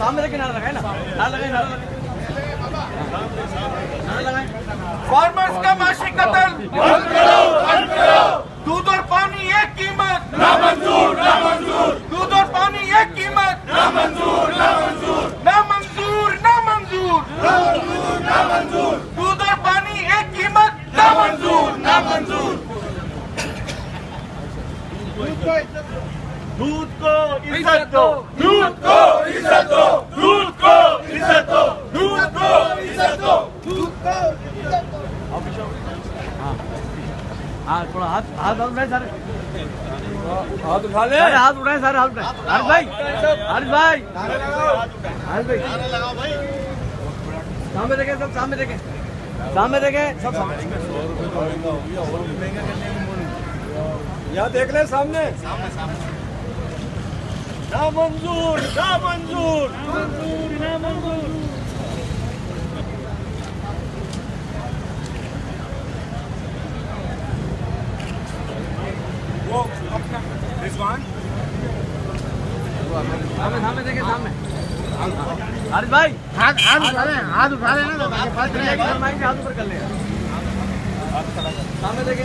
सामने देखे नारा लगाए ना, नारा लगाए, नारा लगाए। फार्मर्स का माशी कत्ल बंद करो, बंद करो। दूध और पानी एक कीमत ना मंजूर, ना मंजूर। दूध और पानी एक कीमत ना मंजूर, ना मंजूर, ना मंजूर, ना मंजूर, ना मंजूर, ना मंजूर। दूध और पानी एक कीमत ना मंजूर, ना मंजूर। दूध को इज्जत दो, दूध को इज्जत दो, दूध को इज्जत दो, दूध को इज्जत दो, दूध को इज्जत दो। हाँ थोड़ा हाथ हाथ उठाए सारे, हाथ उठा ले, हाथ उठाए सारे, हाथ उठाए। हर्ष भाई, हर्ष भाई, हर्ष भाई, सामने देखे सब, सामने देखे, सामने देखे सब, सामने यहाँ देख ले सामने। ना मंजूर, ना मंजूर, ना मंजूर, ना मंजूर। वो रिजवान सामने, सामने देखे, सामने। हर्ष भाई हाथ हाथ उठा ले, हाथ उठा लेना तो हाथ ऊपर कर ले, सामने देखे।